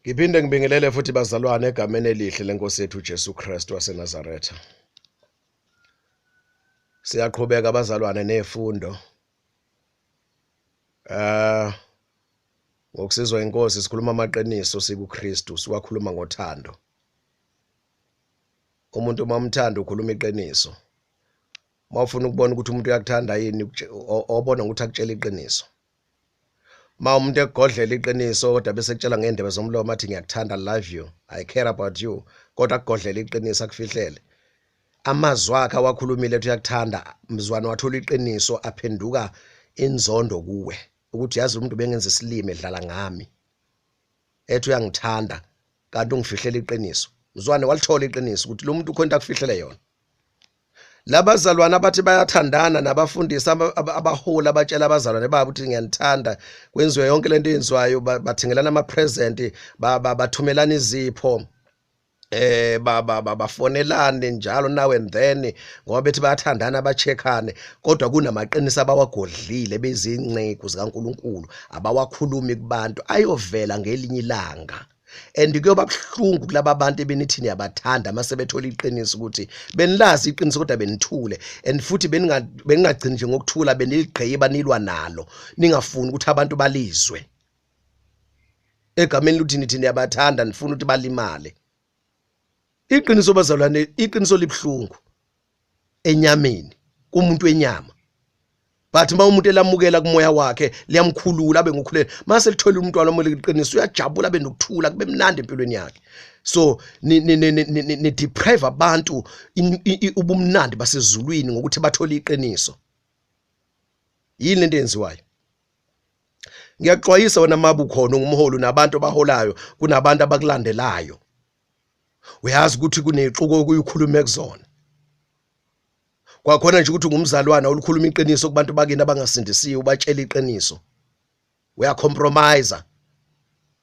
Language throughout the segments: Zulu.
Ngiphinde ngibingelele futhi bazalwane egameni elihle lenkosi yethu uJesu Kristu waseNazaretha. Siyaqhubeka bazalwane nefundo. Ngokusizwa inkosi sikhuluma amaqiniso sikuKristu, siwakhuluma ngothando. Umuntu mamthanda ukhuluma iqiniso. Mawufuna ukubona ukuthi umuntu uyakuthanda yini, obona ukuthi akutshela iqiniso. Ma umuntu egodlela iqiniso kodwa bese kutshela ngendebe zomlomo athi ngiyakuthanda, I love you, I care about you, kodwa akugodlela iqiniso akufihlele. Amazwi akhe awakhulumile ethi uyakuthanda, mzwana wathola iqiniso aphenduka inzondo kuwe. Ukuthi yazi umuntu bengenza isilime edlala ngami. Ethi uyangithanda kanti ungifihlela iqiniso. Mzwane walithola iqiniso ukuthi lo muntu ukhona akufihlele yona. Labazalwana abathi bayathandana nabafundisi abaholi abatshela abazalwane babo ukuthi ngiyanithanda, kwenziwe yonke lento eyenziwayo, bathengelana ama present, bathumelana izipho, bafonelane njalo now and then ngoba bethi bayathandana abacheckane, kodwa kunamaqiniso abawagodlile bezinceku zikaNkuluNkulu abawakhulumi kubantu ayovela ngelinye ilanga. And kuyoba buhlungu kulaba bantu ebenithi niyabathanda mase bethola iqiniso ukuthi benilazi iqiniso kodwa benithule, and futhi beningagcini nje ngokuthula beniligqiba nilwa nalo ningafuni ukuthi abantu balizwe. Egameni luthi nithi niyabathanda nifuna ukuthi balimale. Iqiniso bazalwane, iqiniso libhlungu enyameni kumuntu wenyama. But uma umuntu elamukela kumoya wakhe liyamkhulula abe ngokhulela. Mase lithola umuntu walomule iqiniso uyajabula abe nokuthula kube mnandi empilweni yakhe. So ni deprive abantu ubumnandi basezulwini ngokuthi bathola iqiniso. Yini lento enziwayo? Ngiyaxwayisa wena mabu khona ngumholi nabantu abaholayo kunabantu abakulandelayo. Uyazi ukuthi kunexuko okuyikhuluma ekuzona. Kwakhona nje ukuthi ngumzalwana olukhuluma iqiniso kubantu bakini abangasindisiwe ubatshela iqiniso. Uyacompromise.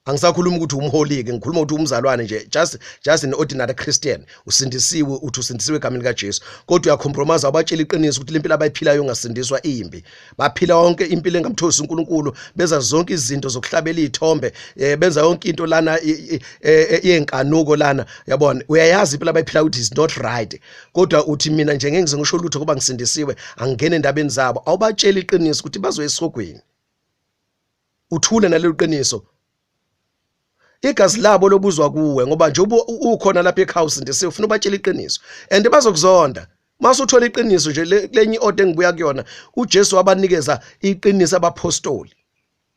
Angisakhuluma ukuthi umholi ke, ngikhuluma ukuthi umzalwane nje, just an ordinary Christian. Usindisiwe, uthi usindisiwe egameni kaJesu, kodwa uyacompromise abatshela iqiniso ukuthi lempilo abayiphilayo ngasindiswa imbi. Baphila yonke impilo engamthosi uNkulunkulu, beza zonke izinto zokuhlabela izithombe, benza yonke into lana yenkanuko lana, yabona. Uyayazi impilo abayiphilayo ukuthi is not right, kodwa uthi mina nje ngeke ngisho lutho kuba ngisindisiwe, angene endabeni zabo. Awubatshela iqiniso ukuthi bazoya esogweni. Uthule nalelo qiniso. Igazi labo lobuzwa kuwe ngoba nje ukhona lapha ekhaya usindisiwe, ufuna ubatshela iqiniso and bazokuzonda. Mase uthola iqiniso nje lenye order engibuya kuyona, uJesu wabanikeza iqiniso abapostoli,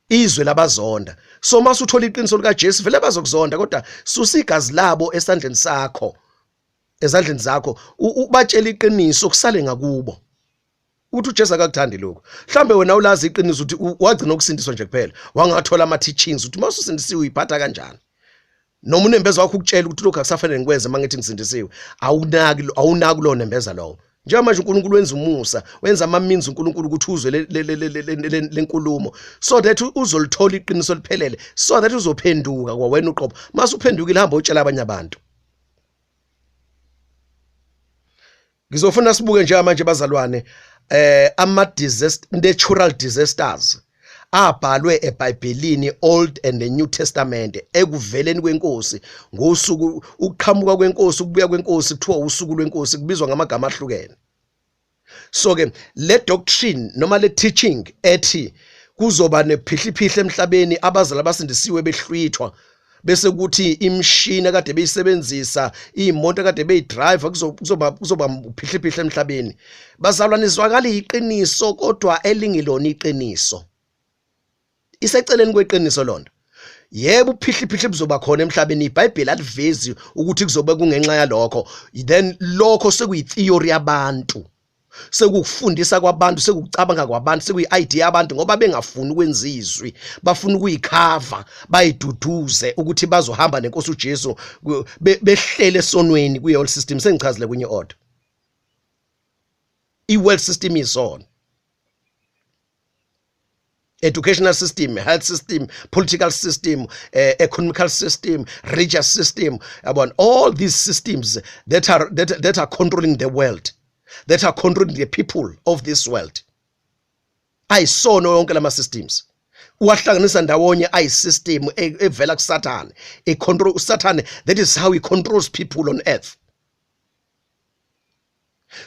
izwe labazonda. So mase uthola iqiniso lika Jesu vele bazokuzonda, kodwa susa igazi labo esandleni sakho, ezandleni zakho, ubatshela iqiniso kusale ngakubo. Uthi uJesu akakuthandi lokho. Mhlambe wena ulazi iqiniso ukuthi wagcina ukusindiswa nje kuphela, wangathola ama teachings ukuthi mase usindisiwe uyiphatha kanjani. Noma unembeza wakho ukutshela ukuthi lokho akusafanele ngikwenze mangithi ngisindisiwe, awunaki lo nembeza lowo. Njengoba manje uNkulunkulu wenza umusa, wenza ama means uNkulunkulu ukuthi uzwe lenkulumo, so that uzolithola iqiniso liphelele, so that uzophenduka kwa wena uqobo. Mase uphendukile hamba utshela abanye abantu. Ngizofuna sibuke nje manje bazalwane natural disasters abhalwe eBhayibhelini, Old and the New Testament, ekuveleni kwenkosi ngosuku ukuqhamuka kwenkosi, ukubuya kwenkosi kuthiwa usuku lwenkosi, kubizwa ngamagama ahlukene. So ke le doctrine noma le teaching ethi kuzoba nephihliphihla emhlabeni, abazali abasindisiwe behlwithwa, bese kuthi imshini akade beyisebenzisa, imoto akade beyidrive kuzoba uphihliphihla emhlabeni. Bazalwane, izwakala iqiniso kodwa elingilona iqiniso. Iseceleni kweqiniso lona. Yebo uphihliphihla buzoba khona emhlabeni, iBhayibheli alivezi ukuthi kuzobe kungenxa yalokho. Then lokho sekuyitheory yabantu, sekufundisa kwabantu, sekucabanga kwabantu, sekuyi-idea yabantu ngoba bengafuni ukwenza izwi, bafuna ukuyikhava, bayiduduze ukuthi bazohamba nenkosi uJesu behlele esonweni kwi-world system. Sengichazile kwenye order. I-world system isona. Educational system, health system, political system, economical system, religious system, about all these systems that are controlling the world, that are controlling the people of this world. Ayisona yonke lama systems. uwahlanganisa ndawonye ayisystem evela kuSatan, a control Satan. That is how he controls people on earth.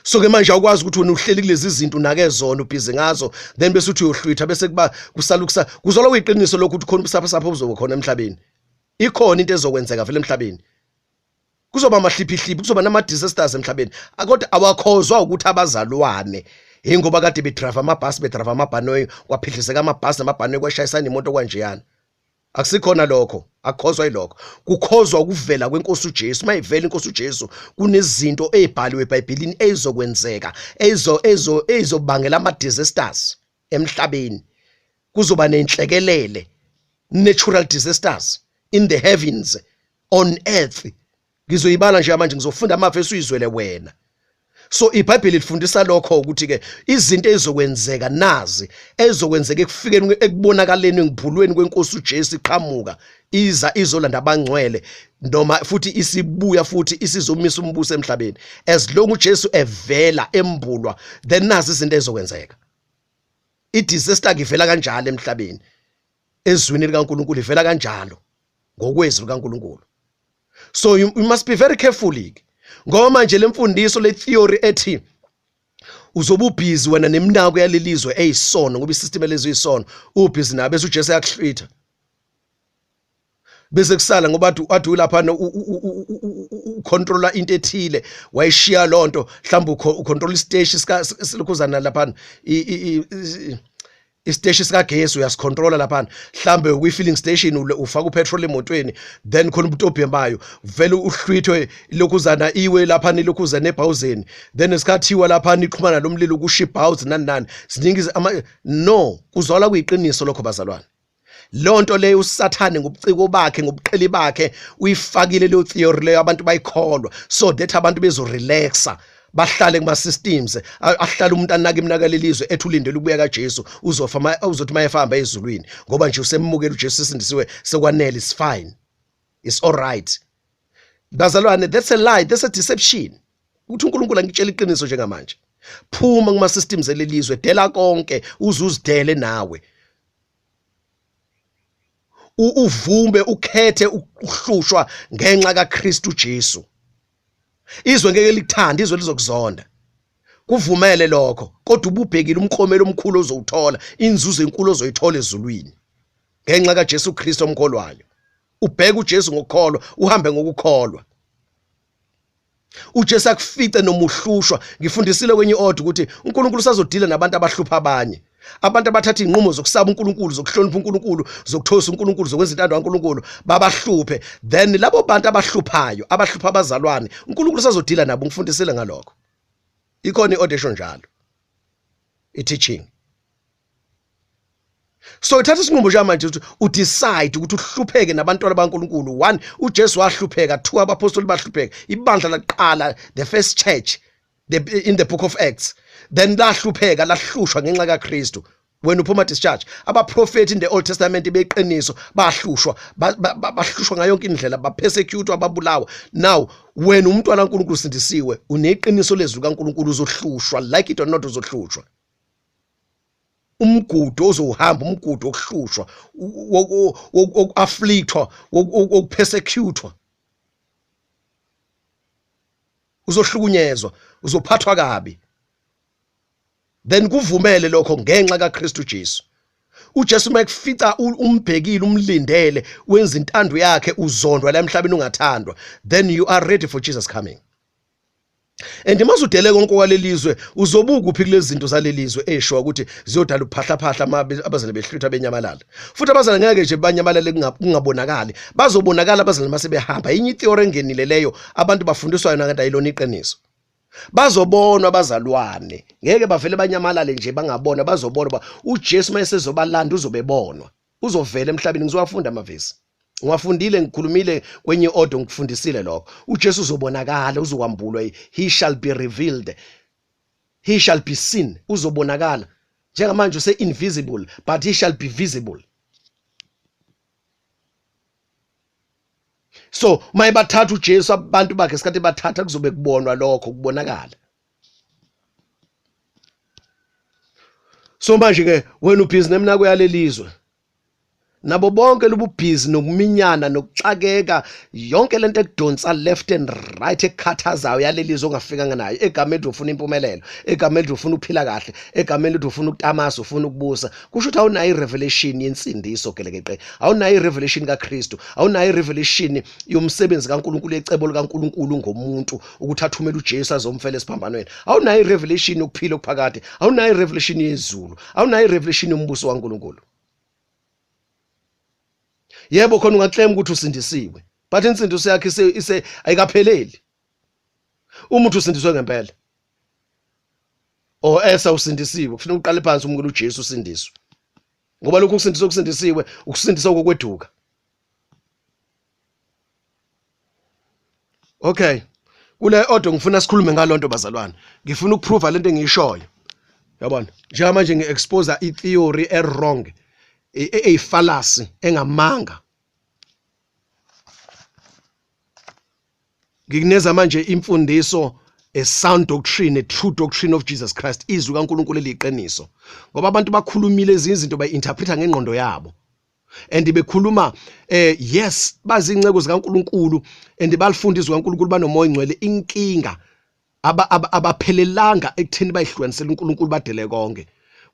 So ke manje awukwazi ukuthi wena uhleli kulezi izinto unake zona ubhizi ngazo, then bese uthi uyohlwitha bese kuba kusalukisa kuzola uyiqiniso lokho khona ubusapha uzoba khona emhlabeni. Ikhona into ezokwenzeka vele emhlabeni. Kuzoba amahliphihliphi, kuzoba nama disasters emhlabeni. Kodwa awakhozwa ukuthi abazalwane ingoba kade bedrive amabhasi bedrive amabhanoyi kwaphihliseka amabhasi namabhanoyi kwashayisana imoto kanjeyana. Akusikhona lokho, akukhozwa yilokho. Kukhozwa ukuvela kwenkosi uJesu. Mayivela inkosi uJesu kunezinto ezibhaliwe eBhayibhelini ezizokwenzeka ezobangela ama disasters emhlabeni. Kuzoba nenhlekelele, natural disasters in the heavens, on earth. Ngizoyibala nje manje ngizofunda amavesi uyizwele wena. So iBhayibheli lifundisa lokho ukuthi ke izinto ezizokwenzeka nazi ezizokwenzeka ekufikeni ekubonakaleni ngiphulweni kwenkosi uJesu iqhamuka izolanda abangcwele noma futhi isibuya futhi isizomisa umbuso emhlabeni. As long uJesu evela embulwa, then nazi izinto ezizokwenzeka. I-disaster ivela kanjalo emhlabeni, ezwini likaNkulunkulu ivela kanjalo ngokwezwi likaNkulunkulu. So you must be very careful. Ngoba manje lemfundiso le theory ethi uzoba ubhizi wena neminako yalelizwe eyisono ngoba isystem elezwe isono ubhizi nabe bese uJesu yakuhlwitha. Bese kusala ngoba athi ulapha ucontroller into ethile wayishiya lonto mhlawumbe ucontrol isiteshi silokhuzana lapha isiteshi sikagesi uyasicontrola lapha mhlambe ukwi-filling station ufaka upetrol emotweni, then khona umuntu obhemayo vele uhlwithwe lokhuzana iwe lapha nilokhuzana ebhawuzeni, then esikhathiwa lapha niqhumana lomlilo ku-ship house nani ziningi no kuzola kuyiqiniso lokho bazalwane. Lonto leyo uSathane ngobuciko bakhe ngobuqheli bakhe uyifakile leyo theory leyo abantu bayikholwa so that abantu bezorelaxa bahlale kuma systems ahlala umuntu anaka imnakalelizwe ethulindele ukubuya kaJesu uzothi mayefamba ezulwini ngoba nje usemukela uJesu sisindisiwe sekwanele, is fine, it's all right. Bazalwane, that's a lie, that's a deception. Uthi uNkulunkulu angitshela iqiniso njengamanje, phuma kuma systems elelizwe, dela konke uzuzidele nawe, uvumbe ukhethe ukuhlushwa ngenxa kaKristu Jesu. Izwe ngeke likuthanda, izwe lizokuzonda. Kuvumele lokho, kodwa ububhekile umklomelo omkhulu ozowuthola, inzuzo enkulu ozoyithola ezulwini ngenxa kaJesu Kristu omkholwayo. Ubheke uJesu ngokukholwa, uhambe ngokukholwa. uJesu akufice noma uhlushwa. Ngifundisile kwenye order ukuthi uNkulunkulu usazodila nabantu abahlupha abanye, abantu abathatha inqumo zokusaba uNkulunkulu, zokuhlonipha uNkulunkulu, zokuthosa uNkulunkulu, zokwenza intando kaNkulunkulu babahluphe. Then labo bantu abahluphayo, abahlupha abazalwane, uNkulunkulu usazodila nabo. Ngifundisile ngalokho. Ikhona iorder njalo, i-teaching. So ithatha isinqumo nje manje ukuthi udecide ukuthi uhlupheke nabantwana baNkulunkulu. 1, uJesu wahlupheka. 2, abapostoli bahlupheka. Ibandla laqala, the first church, in the book of Acts, then lahlupheka, lahlushwa ngenxa kaKristu. When uphuma discharge, abaprofeti in the Old Testament beqiniso bahlushwa, bahlushwa ngayo yonke indlela, bapersecute, ababulawa. Now when umntwana kaNkulunkulu sindisiwe, uneqiniso lezwi kaNkulunkulu, uzohlushwa like it or not, uzohlushwa. Umgudu ozohamba, umgudu okuhlushwa, afflictwa, okupersecutwa, uzohlukunyezwa, uzophathwa kabi. Then kuvumele lokho ngenxa kaKristu Jesu. uJesu makufica umbhekile, umlindele, wenza intando yakhe, uzondwa la emhlabeni ungathandwa, then you are ready for Jesus coming. And masudele konke kwalelizwe, uzobuka uphi kulezi zinto zalelizwe esho ukuthi ziyodala uphahlaphahla abazali behlutha benyamalala. Futhi abazali ngeke nje banyamalale kungabonakali, bazobonakala abazali mase behamba. Inye itheory engenile leyo abantu bafundiswa yona kanti ayilona iqiniso. Bazobonwa abazalwane, ngeke bavele banyamalale nje bangabona, bazobona ba uJesu mayesezobalanda uzobebonwa, uzovela emhlabeni. Ngizowafunda amavesi, ngwafundile, ngikhulumile kwenye order, ngikufundisile lokho. uJesu uzobonakala, uzokwambulwa, he shall be revealed, he shall be seen, uzobonakala. Njengamanje use invisible but he shall be visible. So mayibathatha uJesu abantu bakhe sikhathi bathatha kuzobe kubonwa lokho, kubonakala. So manje ke wena ubhizi nemnako yalelizwe, nabo bonke lububhizi nokuminyana nokuxakeka yonke lento ekudonsa left and right ekukhathazayo yalelizwe ongafikanga nayo egameni elithi ufuna impumelelo, egameni elithi ufuna ukuphila kahle, egameni elithi ufuna ukutamasa, ufuna ukubusa. Kusho ukuthi awunayo irevelation yensindiso gelekeqe, awunayo irevelation kaKristu, awunayo irevelation yomsebenzi kaNkulunkulu, yecebo likaNkulunkulu ngomuntu ukuthi athumele uJesu azomfela esiphambanweni. Awunayo irevelation yokuphila okuphakade, awunayo irevelation yezulu, awunayo irevelation yombuso kaNkulunkulu. Yebo khona ungaclaim ukuthi usindisiwe, but insindiso yakhe ayikapheleli. Umuntu usindiswe ngempela usindisiwe, kufanele uqale phansi umukela uJesu usindiswe, ngoba lokhu kusindisiwe ukusindiswa kokweduka. Okay, kule audio ngifuna sikhulume ngalonto bazalwane, ngifuna ukuprova lento engiyishoyo. Yabona, njengamanje ngi-expose i-theory e-wrong, fallacy engamanga. Ngikuneza manje imfundiso, a sound doctrine, a true doctrine of Jesus Christ, izwi kaNkulunkulu eliqiniso. Ngoba abantu bakhulumile izinto bayinterpreta ngengqondo yabo, and bekhuluma yes bazinceko zikaNkulunkulu and balifunda izwi kaNkulunkulu banomoya ingcwele. Inkinga abaphelelanga ekutheni bayihlukanisele uNkulunkulu badele konke.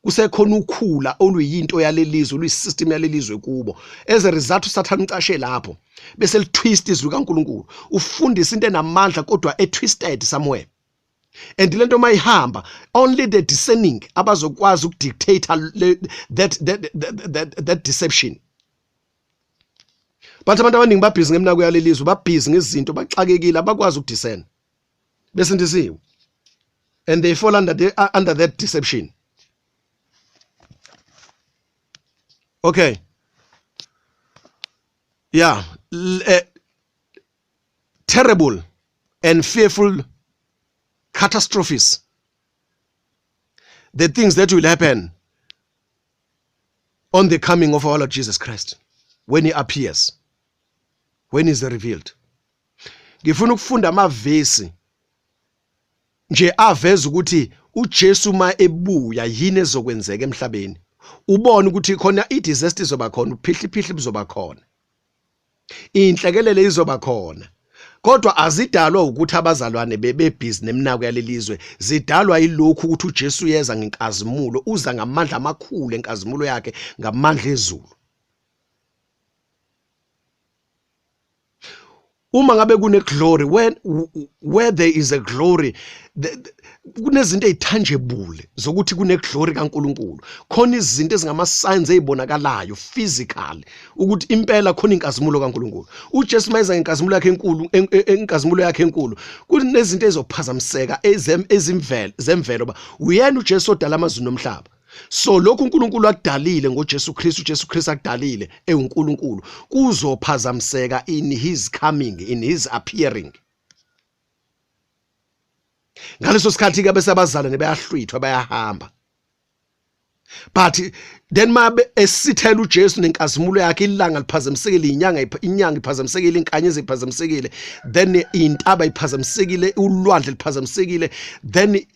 Kusekhona ukhula oluyinto yalelizwe, oluyisystem yalelizwe kubo. As a result uSathane ucashe lapho bese litwist izwi kaNkulunkulu, ufundisa into enamandla kodwa twisted somewhere. And lento mayihamba, only the discerning abazokwazi ukudictate that deception. But abantu abaningi babhizi ngemnako yalelizwe, babhizi ngezinto, baxakekile, abakwazi ukudiscern, besindisiwe, and they fall under that deception. Okay, yeah, terrible and fearful catastrophes, the things that will happen on the coming of our Lord Jesus Christ when he appears, when he is revealed. Ngifuna ukufunda amavesi nje aveza ukuthi uJesu ma ebuya yini ezokwenzeka emhlabeni. Ubone ukuthi khona i-disaster izoba khona, uphihliphihli buzoba khona, inhlekelele izoba khona, kodwa azidalwa ukuthi abazalwane bebebhizi neminako yalelizwe. Zidalwa yilokhu ukuthi uJesu yeza ngenkazimulo, uza ngamandla amakhulu enkazimulo yakhe, ngamandla ezulu. Uma ngabe kune glory, where there is a glory, kunezinto ezitangible zokuthi kune glory kaNkulunkulu. Khona izinto ezingama signs ezibonakalayo physical ukuthi impela khona inkazimulo kaNkulunkulu. uJesu mayeza ngenkazimulo yakhe enkulu, enkazimulo yakhe enkulu, kunezinto ezophazamiseka zemvelo ba uyena uJesu odala amazulu nomhlaba. So lokhu uNkulunkulu akudalile ngoJesu Kristu, uJesu Kristu akudalile uNkulunkulu, kuzophazamiseka in his coming, in his appearing. Ngaleso sikhathi ke bese abazalwane bayahlwithwa, bayahamba. But then mabe esithela uJesu nenkazimulo yakhe, ilanga liphazamisekile, inyanga iphazamisekile, inkanyezi iphazamisekile, then intaba iphazamisekile, ulwandle liphazamisekile, then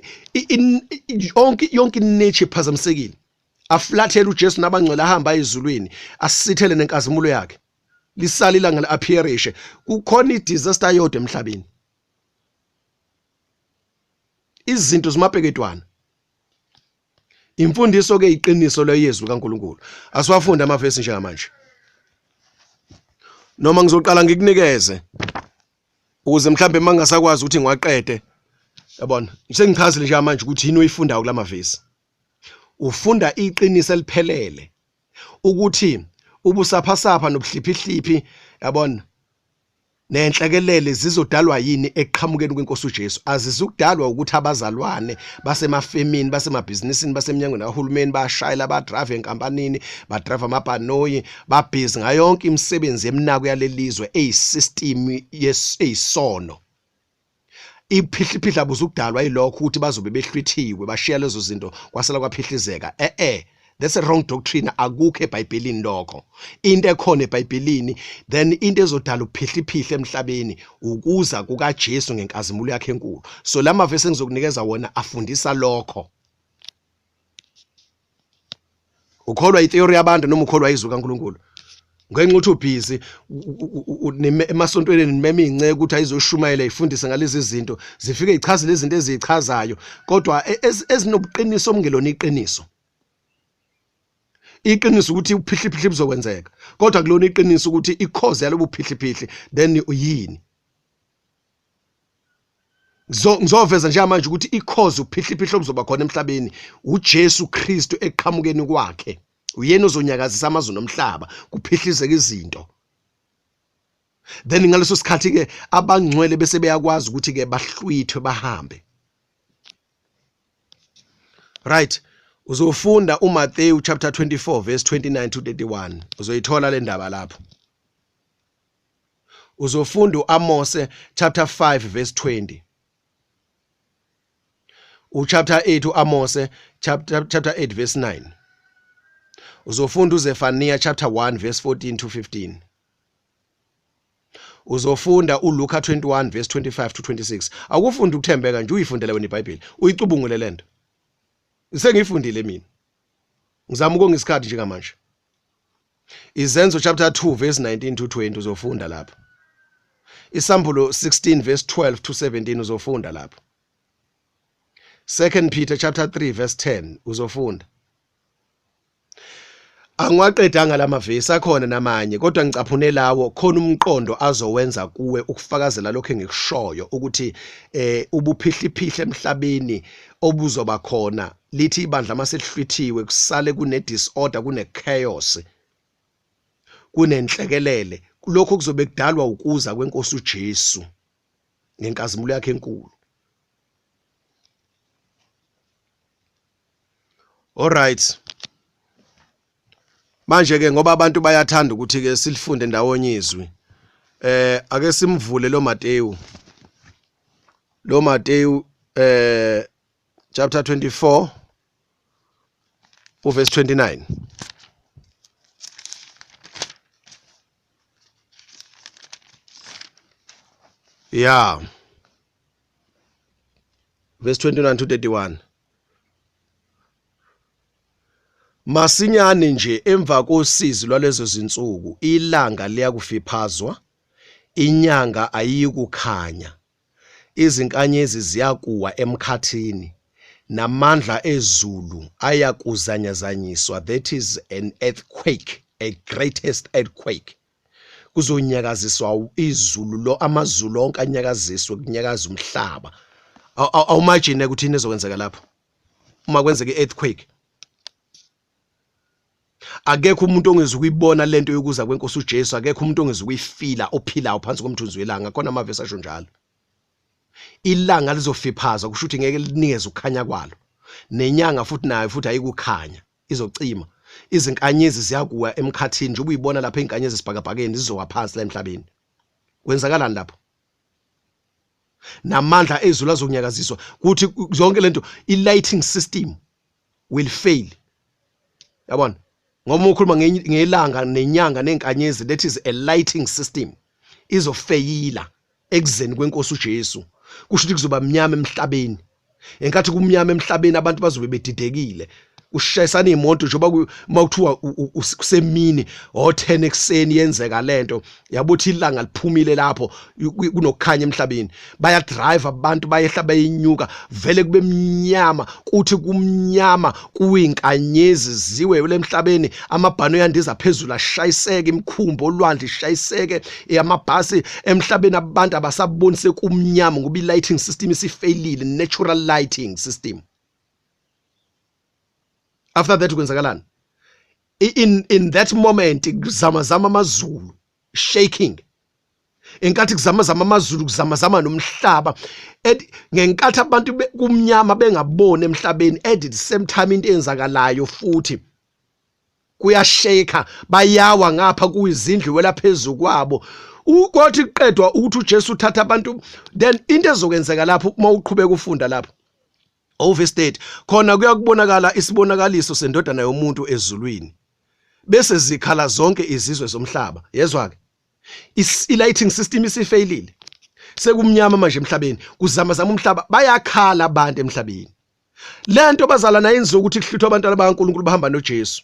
yonke nature iphazamisekile. Aflathele uJesu nabangcwele ahamba ezulwini, asithele nenkazimulo yakhe, lisala ilanga liappearishe. Kukhona idisaster yodwa emhlabeni, izinto zimapeketwana. Imfundiso ke iqiniso leyezwi kaNkulunkulu. Asiwafunda amavesi njengamanje, noma ngizoqala ngikunikeze ukuze mhlambe mangasakwazi ukuthi ngiwaqede. Yabona, sengichazile nje manje ukuthi yini uyifundayo kulamavesi. Ufunda iqiniso eliphelele ukuthi ubusaphasapha nobuhliphihliphi, yabona, nenhlekelele zizodalwa yini eqhamukeni kwenkosi uJesu. Azizukudalwa ukuthi abazalwane basemafemini, basemabhizinisini, basemnyangweni kahulumeni bashayela, badrive enkampanini, badrive amabhanoyi, babhizi ngayonke imisebenzi yeminako yalelizwe eyisystem yesono. Iphihliphihliphi abuzukudalwa yilokho ukuthi bazobe behlwithiwe bashiya lezo zinto kwasala kwaphihlizeka. That's a wrong doctrine. Akukho eBhayibhelini lokho. Into ekhona eBhayibhelini, then into ezodala uphihliphihli emhlabeni ukuza kukaJesu ngenkazimulo yakhe enkulu. So lama verse engizokunikeza wona afundisa lokho. Ukholwa itheory yabantu noma ukholwa izwi kaNkulunkulu? ngenxa ukuthi ubhizi emasontweni nimeme inceke ukuthi ayizoshumayela ifundise ngalezi zinto zifike ichaze lezi zinto ezichazayo kodwa ezinobuqiniso omngelona iqiniso ukuthi uphihliphihle buzokwenzeka kodwa kulona iqiniso ukuthi ikhoze yalobu phihliphihli then uyini ngizoveza nje manje ukuthi ikhoze uphihliphihle obuzoba khona emhlabeni uJesu Kristu eqhamukeni kwakhe uyena ozonyakazisa amazwe nomhlaba kuphihlizeke izinto then ngaleso sikhathi ke abangcwele bese beyakwazi ukuthi ke bahlwithwe bahambe right uzofunda uMathewu chapter 24 verse 29 to 31 uzoyithola le ndaba lapho uzofunda uAmose chapter 5 verse 20 chapter 8 uAmose chapter 8 verse 9 uzofunda uZefaniya chapter 1 verse 14 to 15 uzofunda uLuka 21 verse 25 to 26 akufunda ukuthembeka nje uyifundele wena iBhayibheli uyicubungule lento sengiyifundile mina ngizama ukonga isikhathi nje ngamanje Izenzo chapter 2 verse 19 to 20 uzofunda lapho Isambulo 16 verse 12 to 17 uzofunda lapho 2 Peter chapter 3 verse 10 uzofunda Angwaqedanga lamavesi akhona namanye kodwa ngicaphune lawo khona umqondo azowenza kuwe ukufakazela lokho engikushoyo ukuthi ubuphihliphihli emhlabeni obuzoba khona lithi ibandla maselihlwithiwe kusale kune disorder kune chaos kunenhlekelele lokho kuzobe kudalwa ukuza kwenkosi uJesu ngenkazimulo yakhe enkulu Alright manje ke ngoba abantu bayathanda ukuthi ke silifunde ndawonye izwi ake simvule lo Mateyu chapter 24 verse 29 yeah verse 29 to 31 Masinyane nje emva kosizi lwalezo zinsuku ilanga liyakufiphazwa inyanga ayikukhanya izinkanyezi ziyakuwa emkhathini namandla ezulu ayakuzanyazanyiswa that is an earthquake a greatest earthquake kuzonyakaziswa izulu lo amazulu onke anyakaziswe kunyakaza umhlaba awumagine ukuthi inezokwenzeka lapho uma kwenzeka earthquake akekho umuntu ongezukuyibona lento yokuza kwenkosi uJesu akekho umuntu ongezukuyifila ophilayo phansi komthunzi welanga khona amavesi asho njalo ilanga lizofiphaza kusho ukuthi ngeke linikeze ukukhanya kwalo nenyanga futhi nayo futhi ayikukhanya izocima izinkanyezi ziyakuwa emkhathini nje ubuyibona lapha izinkanyezi sibhakabhakeni zizowa phansi la emhlabeni kwenzakalani lapho namandla ezulu azonyakaziswa kuthi zonke lento i-lighting system will fail yabona ngoba ukhuluma ngelanga nenyanga nenkanyezi that is a lighting system izofeyila ekuzeni kwenkosi uJesu kusho ukuthi kuzoba mnyama emhlabeni enkathi kumnyama emhlabeni abantu bazobe bedidekile ushayisana imoto njengoba mawuthiwa kusemini 10 ekseni yenzeka lento yabuthi ilanga liphumile lapho kunokukhanya emhlabeni baya drive abantu bayehla bayinyuka vele kube mnyama kuthi kumnyama kuyinkanyezi ziwe lemhlabeni amabhano yandiza phezulu ashayiseke imkhumbo olwandle ishayiseke amabhasi emhlabeni abantu abasabonise kumnyama ngoba i-lighting system isifailile natural lighting system After that kwenzakalani in that moment kuzamazama amazulu shaking enkathi kuzamazama amazulu kuzamazama nomhlaba ngenkathi abantu kumnyama bengabona emhlabeni at the same time into enzakalayo futhi kuyasheka bayawa ngapha kuyizindlu wela phezulu kwabo ukuthi qedwa ukuthi uJesu uthatha abantu then into ezokwenzeka lapho uma uqhubeka ufunda lapho overstate khona kuyakubonakala isibonakaliso sendodana yomuntu ezulwini bese zikhala zonke izizwe zomhlaba yezwa ke i-lighting system isifailile sekumnyama manje emhlabeni kuzamazama umhlaba bayakhala abantu emhlabeni lento bazalana yenziwe ukuthi kuhlithwa abantu bakaNkuluNkulu bahamba noJesu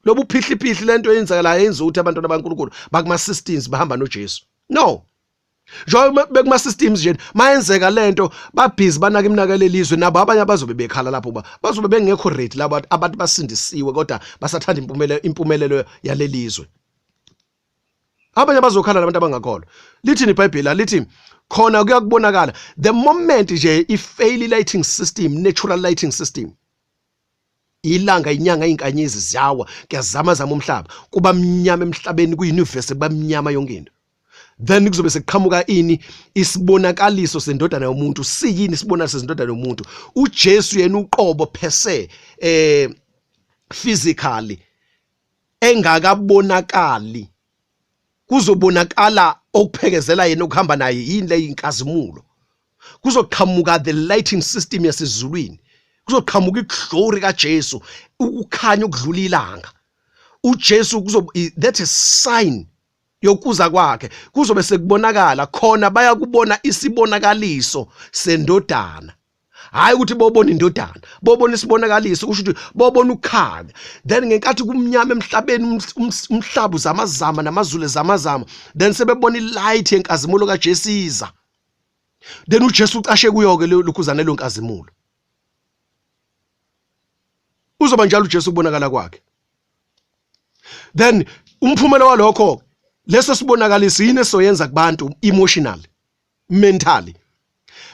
lobu phihliphihle lento yenzakala yenza ukuthi abantu abankulunkulu bakuma systems bahamba noJesu. No. Njengoba bekuma systems nje mayenzeka lento babhizi banaka iminakelo elizwe nabo abanye abazobe bekhala lapho bazobe bengekho ready labo abantu basindisiwe kodwa basathanda impumelelo yalelizwe. Abanye bazokhala nabantu abangakholwa. Lithi iBhayibheli lithi khona kuyakubonakala the moment nje i-fail lighting system, natural lighting system, ilanga inyanga inkanyezi ziyawa kuyazama umhlaba kuba mnyama emhlabeni kuuniverse kuba mnyama yonke into, then kuzobe sekuqhamuka ini isibonakaliso sendodana yomuntu. Siyini isibonakaliso sendodana yomuntu? uJesu yena uqobo per se physically engakabonakali, kuzobonakala okuphekezela yena ukuhamba naye yini le inkazimulo. Kuzoqhamuka the lighting system yasezulwini, kuzoqhamuka iglory kaJesu, ukukhanya okudlula ilanga. uJesu that is sign yokuza kwakhe. Kuzobe sekubonakala khona bayakubona isibonakaliso sendodana, hayi ukuthi bobona indodana, bobona isibonakaliso, kusho ukuthi bobona ukukhanya. Then ngenkathi kumnyama emhlabeni umhlaba uzamazama namazulu zamazama, then sebebona ilight yenkazimulo kaJesu iza, then uJesu ucashe kuyo ke lokhuzana lonkazimulo. Uzoba njalo uJesu kubonakala kwakhe. Then umphumela walokho leso sibonakalisi yini soyenza kubantu emotionally, mentally,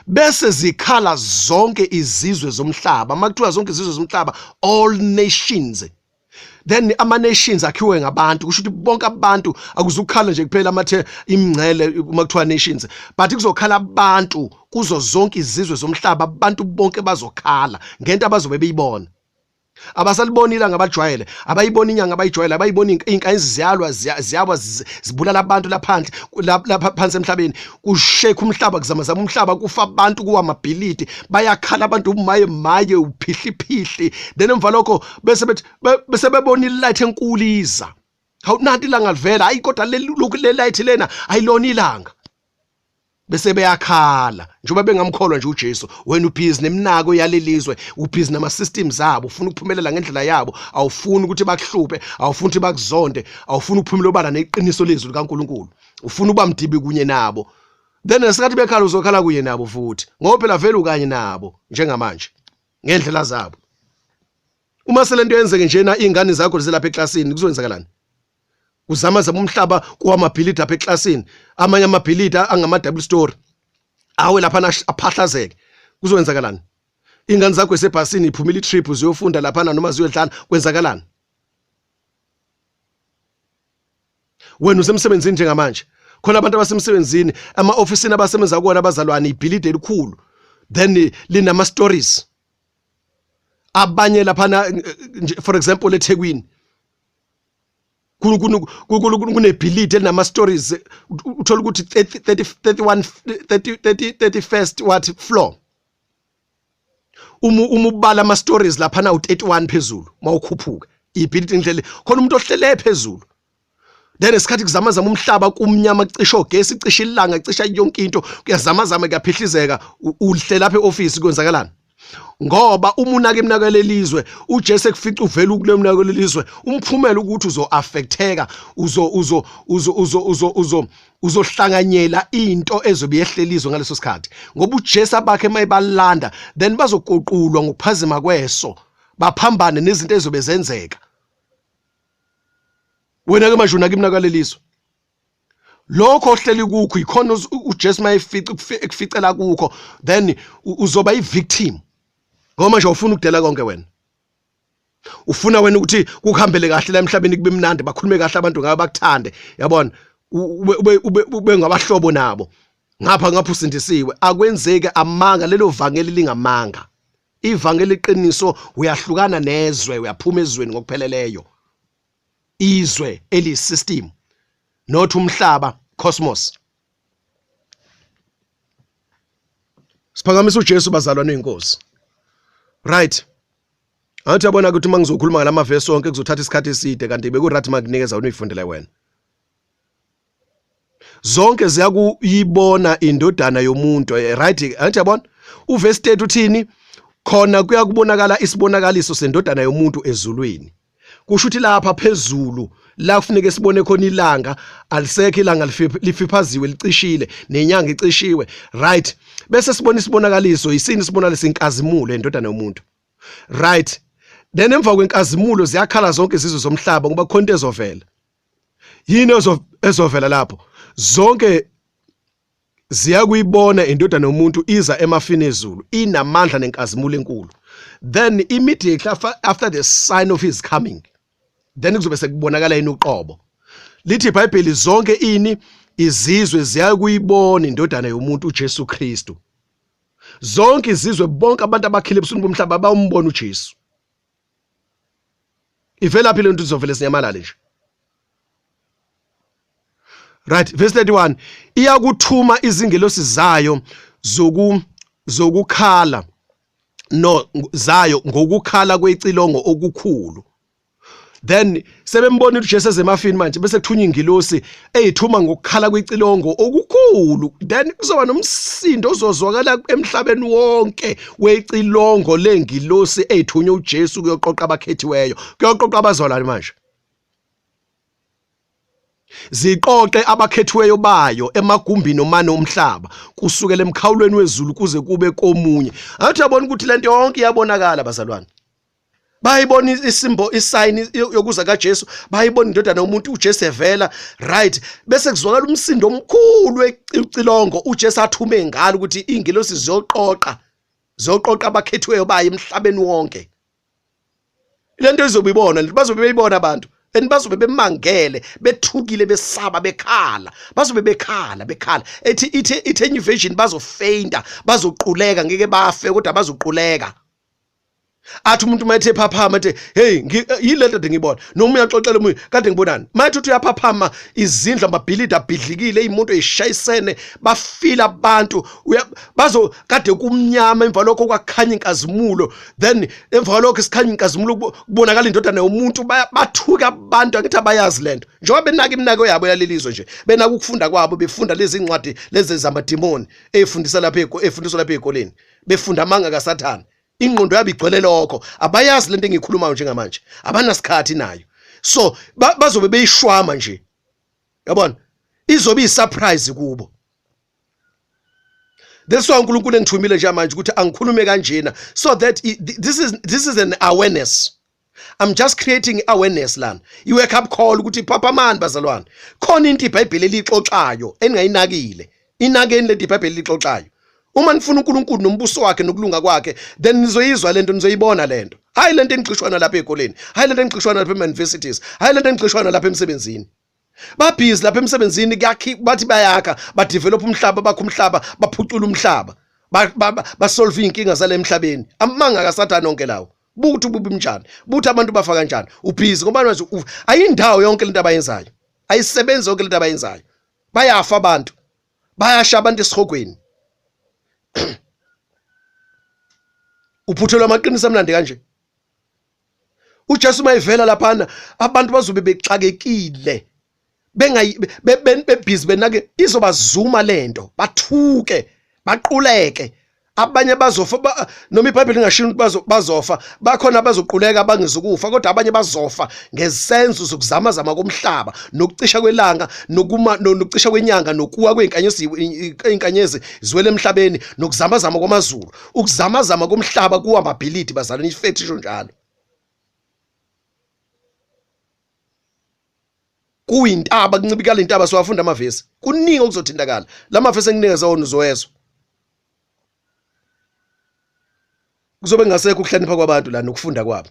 bese zikhala zonke izizwe zomhlaba. Makuthiwa zonke izizwe zomhlaba, all nations, then ama nations akhiwe ngabantu, kusho ukuthi bonke abantu akuzukhala nje kuphela amathe imngcele makuthiwa nations, but kuzokhala abantu kuzo zonke izizwe zomhlaba. Abantu bonke bazokhala ngento abazobe beyibona. Abasalibona ilanga abajwayele, abayibona inyanga abayijwayele, abayibona inkanyezi ziyalwa ziyawa zibulala abantu lapha phansi emhlabeni, kusheka umhlaba, kuzamazama umhlaba, kufa abantu, kuwa amabhilidi, bayakhala abantu umaye uphihliphihle. Then emva lokho bese bebona ilight enkulu iza. Hawu nanti ilanga livela, hayi kodwa le light lena ayilona ilanga. Bese beyakhala njengoba bengamkholwa nje uJesu. Wena ubhizi neminako yalelizwe, ubhizi nama systems zabo, ufuna ukuphumelela ngendlela yabo, awufuni ukuthi bakuhluphe, awufuni ukuthi bakuzonde, awufuni ukuphumela obala neqiniso lezwi likaNkulunkulu, ufuna ukuba mdibi kunye nabo. Then ngesikhathi bekhala uzokhala kunye nabo futhi, ngoba phela vele ukanye nabo njengamanje ngendlela zabo. Uma selento yenzeke njena izingane zakho zelapha eklasini kuzowenzakalani? Uzamazama umhlaba kuwamabhilidi apha eklasini, amanye amabhilidi angama double story, awe lapha aphahlazeke, kuzowenzakalani? Ingane zakho esebhasini iphumile itrip uziyofunda lapha noma ziyodlala, kwenzakalani? Wena usemsebenzini njengamanje, khona abantu abasemsebenzini, ama-ofisini abasebenza kuwona abazalwane, ibhilidi elikhulu, then linama stories. Abanye lapha for example eThekwini kunebhilidi elinama stories, uthola ukuthi 31st what floor, ubala ama stories lapha na u31 phezulu mawukhuphuka ibhilidi indlela khona umuntu ohlele phezulu. Then esikhathi kuzamazama umhlaba kumnyama, cisha ogesi, cisha ilanga, cisha yonke into, kuyazamazama kuyaphihlizeka, uhle lapha eoffice kwenzakalani? Ngoba umunake iminakelo elizwe, uJesu ekufica uvela ukule minakelo elizwe, umphumela ukuthi uzo-affecteka, uzohlanganyela into ezobe yehlelizwe ngaleso sikhathi. Ngoba uJesu abakhe mayibalanda, then bazoqoqulwa ngokuphazima kweso, baphambane nezinto ezobe zenzeka. Wena ke manje unake iminakelo elizwe, lokho ohleli kukho ikhona uJesu mayifica ekuficela kukho, then uzoba i-victim. Ngoba manje ufuna ukudela konke wena. Ufuna wena ukuthi kuhambele kahle la emhlabeni, kube mnandi, bakhulume kahle abantu ngabe bakuthande, yabona, ube ngabahlobo nabo. Ngapha usindisiwe, akwenzeke amanga, lelo vangeli lingamanga. Ivangeli iqiniso, uyahlukana nezwe, uyaphuma ezweni ngokupheleleyo. Izwe eli-system, not umhlaba, cosmos. Siphakamisa uJesu bazalwane inkosi. Right. Athi yabona ukuthi mangizokhuluma ngalama verse sonke kuzothatha isikhathi eside, kanti bekurathi makunikeza unifundela wena. Zonke ziyakuyibona indodana yomuntu, right? Athi yabona uverse 30 uthini? Khona kuyakubonakala isibonakaliso sendodana yomuntu ezulwini. kusho ukuthi lapha phezulu la kufuneka sibone khona ilanga alisekho ilanga lifiphaziwe licishile nenyanga icishiwe right bese sibona isibonakaliso isini isibonakaliso inkazimulo endodana yomuntu right then emva kwenkazimulo ziyakhala zonke izizwe zomhlaba ngoba khona into ezovela yini ezovela lapho zonke ziyakuyibona indodana yomuntu iza emafini ezulu inamandla nenkazimulo enkulu then immediately after the sign of his coming then kuzobe sekubonakala yini uqobo lithi iBhayibheli zonke ini izizwe ziyakuyibona indodana yomuntu uJesu Kristu zonke izizwe bonke abantu abakhile ebusweni bomhlaba bawumbona uJesu ivela phela into izovela sinyamalale nje right verse 31 iyakuthuma izingelosi zayo zokukhala no zayo ngokukhala kwecilongo okukhulu then sebembona uJesu ezemafini manje bese kuthunya ingilosi eyithuma ngokukhala kwecilongo okukhulu then kuzoba nomsindo ozozwakala emhlabeni wonke wecilongo lengilosi eyithunya uJesu kuyoqoqa abakhethiweyo kuyoqoqa abazalwane manje ziqoqe abakhethiweyo bayo emagumbini omane omhlaba kusukela emkhawulweni wezulu kuze kube komunye athi yabona ukuthi lento yonke iyabonakala bazalwane bayibona isimbo isign yokuza kaJesu bayibona indodana yomuntu uJesu evela right bese kuzwakala umsindo omkhulu wecilongo uJesu athume ngalo ukuthi ingilosi ziyoqoqa abakhethiweyo bayo emhlabeni wonke lento izobibona bazobe beyibona abantu bazobe bemangele bethukile besaba bekhala bazobe bekhala ethi enye version bazofeinda bazoquleka ngeke bafe kodwa bazoquleka athi umuntu mayethe phaphama ethi hey yilento ngibona noma uyaxoxela umuntu kade ngibonani mayithi uthi uyaphaphama izindlu amabhilidi abhidlikile izimoto ezishayisene bafila abantu bazo kade kumnyama emva lokho kwakhanya inkazimulo then emva lokho isikhanya inkazimulo kubonakala indodana yomuntu bathuka abantu angithi abayazi lento njengoba benaka iminako yabo yalelizwe nje benaka ukufunda kwabo befunda lezi incwadi lezi zamadimoni efundiswa lapha ezikoleni befunda amanga kaSathane ingqondo yabo igcwele lokho abayazi lento engikhulumayo njengamanje abanasikhathi nayo so bazobe beyishwama nje yabona izobe isurprise kubo that's why uNkulunkulu engithumile nje manje ukuthi angikhulume kanjena so that this is an awareness I'm just creating awareness lana iwake up call ukuthi papa man bazalwane khona into iBhayibheli elixoxayo engayinakile inakeni le iBhayibheli elixoxayo uma nifuna uNkulunkulu nombuso wakhe nokulunga kwakhe then nizoyizwa lento nizoyibona lento hayi lento engixishwana lapha ezikoleni hayi lento engixishwana lapha euniversities hayi lento engixishwana lapha emsebenzini babhizi lapha emsebenzini bathi bayakha badevelop umhlaba bakho umhlaba baphucula umhlaba basolve inkinga zale emhlabeni amanga kaSathane onke lawo buthi ububi njani buthi abantu bafa kanjani ubhizi ngoba manje ayindawo yonke lento abayenzayo ayisebenzi yonke lento abayenzayo bayafa abantu bayasha abantu esihogweni uphuthelwa amaqiniso amnandi kanje uJesu mayivela lapha abantu bazobe bexakekile bebhizi benake izobazuma lento bathuke baquleke abanye bazofa noma iBhayibheli ngashini ukuthi bazofa bakhona bazoquleka abangezukufa kodwa abanye bazofa ngesenzo zokuzamazama komhlaba nokucisha kwelanga nokucisha kwenyanga nokuwa kwezinkanyezi ziwele emhlabeni nokuzamazama kwamazulu ukuzamazama komhlaba kuwa amabhilidi bazalwane ifact isho njalo kuyintaba kuncibikala intaba siwafunda amavesi kuningi okuzothintakala lamavesi enginikeza wona uzowezwa kuzobe ngasekho ukuhlonipha kwabantu la nokufunda kwabo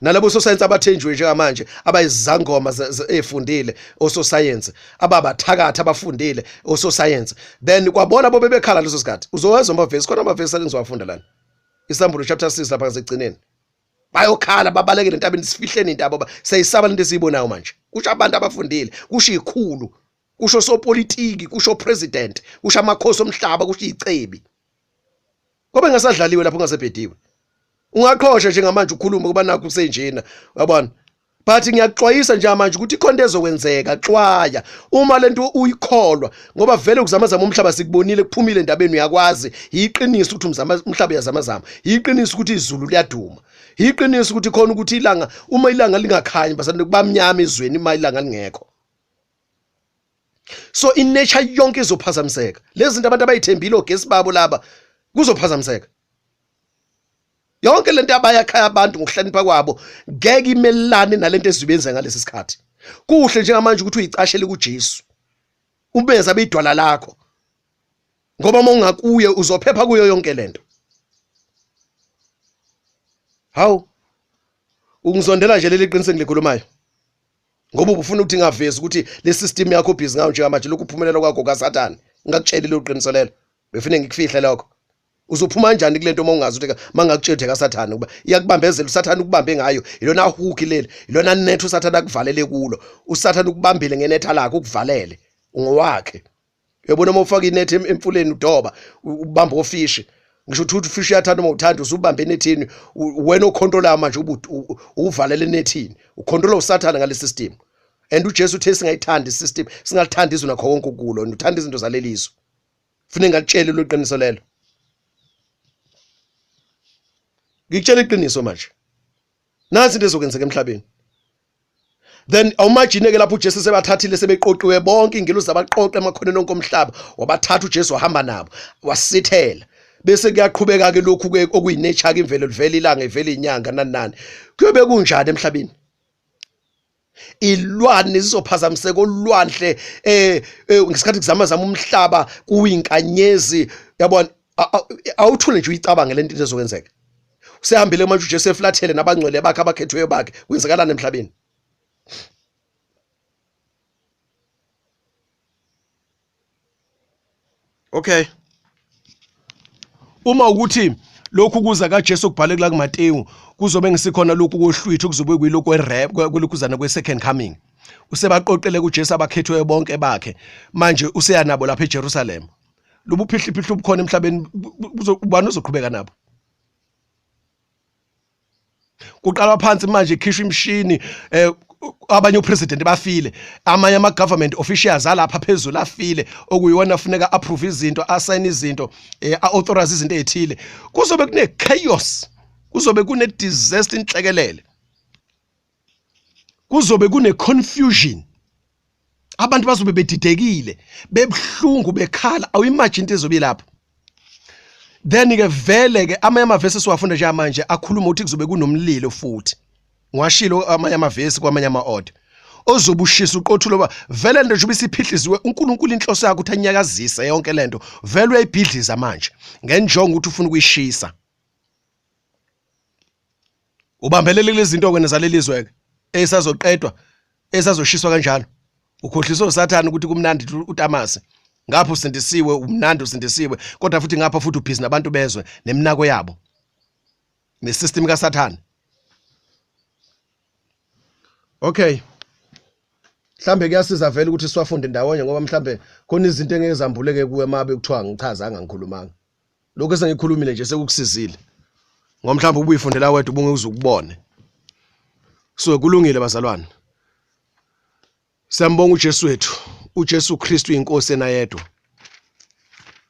nalabo science abathenjiwe njengamanje abayizangoma ezifundile ososcience ababathakatha abafundile ososcience then kwabona bobe bekhala leso sikhathi uzowezwa amavesi khona amavesi engizowafunda lana Isambulu chapter 6 lapha ngasegcineni bayokhala babalekele entabeni sifihleni intaba sayisaba lento esiyibonayo manje kusho abantu abafundile kusho ikhulu kusho sopolitiki kusho president kusho amakhosi omhlaba kusho icebi Kobe ngasadlaliwe lapho ngasebhediwe. Ungaqhosha njengamanje ukhuluma kuba nakho kusenjena. Yabona? but ngiyaxwayisa nje manje ukuthi ikhonto ezokwenzeka xwaya uma lento uyikholwa ngoba vele ukuzamazama umhlaba sikubonile kuphumile endabeni uyakwazi iqiniso ukuthi umhlaba uyazamazama iqiniso ukuthi izulu liyaduma iqiniso ukuthi khona ukuthi ilanga uma ilanga lingakhanyi basana kubamnyama ezweni uma ilanga lingekho. So in nature yonke izophazamiseka lezi zinto abantu abayithembile ogesi babo laba kuzophazamiseka. Yonke lento abayakhaya abantu ngokuhlakanipha kwabo ngeke imelane nalento ezibenza ngalesi sikhathi. Kuhle njengamanje ukuthi uyicashele kuJesu. Ubeza beyidwala lakho. Ngoba uma ungakuye uzophepha kuyo yonke lento. Hawu. Ungizondela nje leli qiniso engilikhulumayo. Ngoba ubufuna ukuthi ngavezi ukuthi le system yakho busy ngayo njengamanje lokhu uphumelela kwakho kaSathane. Ngakutshela lo qiniso lelo. Befune ngikufihle lokho. Uzophuma kanjani kulento uma ungazi ukuthi mangakutshela kaSathane ukuba iyakubambezela uSathane ukubambe ngayo ilona hook leli ilona net uSathane akuvalele kulo uSathane ukubambile ngenetha lakho ukuvalele ungowakhe. Uyabona uma ufaka inet emfuleni udoba ubamba ofishi ngisho ukuthi ufishi yathanda uma uthanda usubambe enethini wena ocontroller manje uvalele enethini ucontroller uSathane ngale system and uJesu uthe singayithanda isystem singalithanda izwe nakho konke kulo uthanda izinto zalelizo ufune ngakutshela lo qiniso lelo. Ngikutshela iqiniso manje. Nansi into ezokwenzeka emhlabeni. Then awumagine ke lapho uJesu sebathathile sebeqoqiwe bonke ingelosi abaqoqa emakhoneni onke omhlaba wabathatha uJesu wahamba nabo wasithela bese kuyaqhubeka ke lokhu ke okuyineture ke imvelo livela ilanga ivela inyanga nani kuyobe kunjani emhlabeni. Ilwane zizophazamiseka olwandle ngesikhathi kuzamazama umhlaba kuyinkanyezi yabona awuthule nje uyicabanga lento into ezokwenzeka. Usehambile manje uJesu eflathele nabangcwele bakhe abakhethwe bakhe kwenzekalana emhlabeni. Okay. Uma ukuthi lokhu kuza kaJesu kubhaleke la kuMateyu kuzobe ngisikhona lokhu kohlwithu kuzobe kuyilokhu kwerap kwelokhuzana kwe-second coming. Usebaqoqele kuJesu abakhethwe bonke bakhe manje useyanabo lapha eJerusalem. Lobu phihliphihle ubukhona emhlabeni ubani ozoqhubeka nabo. Kuqala phansi manje ikhishwa imshini abanye upresident bafile amanye ama government officials alapha phezulu afile okuyiwona afuneka approve izinto assign izinto authorize izinto ezithile kuzobe kune chaos kuzobe kune disaster inhlekelele kuzobe kune confusion abantu bazobe bedidekile bebhlungu bekhala awimagine into ezobe lapho. Then ke vele ke amanye amavesi siwafunda nje manje akhuluma ukuthi kuzobe kunomlilo futhi ngwashilo amanye amavesi kwamanye ama-order ozobushisa uqothulo ba vele nje ube isiphihliziwe uNkulunkulu inhloso yakhe uthi anyakazise yonke lento vele uyayibhidliza manje ngenjongo ukuthi ufuna ukuyishisa ubambelele lezi zinto okwenza lelizwe ke esazoqedwa esazoshiswa kanjalo ukhohliswa uSathane ukuthi kumnandi uTamase ngapho usindisiwe umnandi usindisiwe kodwa futhi ngapha futhi ubhizi nabantu bezwe nemnako yabo nesystem kaSathane. Okay. Mhlambe kuyasiza vele ukuthi siwafunde ndawonye ngoba mhlambe khona izinto engeke zambuleke kuwe mabe kuthiwa ngichazanga ngikhulumanga. Lokho esengikhulumile nje sekukusizile. Ngoba mhlambe ubuyifundela wedwa ubunge uzukubone. So kulungile bazalwane. Siyambonga uJesu wethu. uJesu Kristu inkosi enayedwa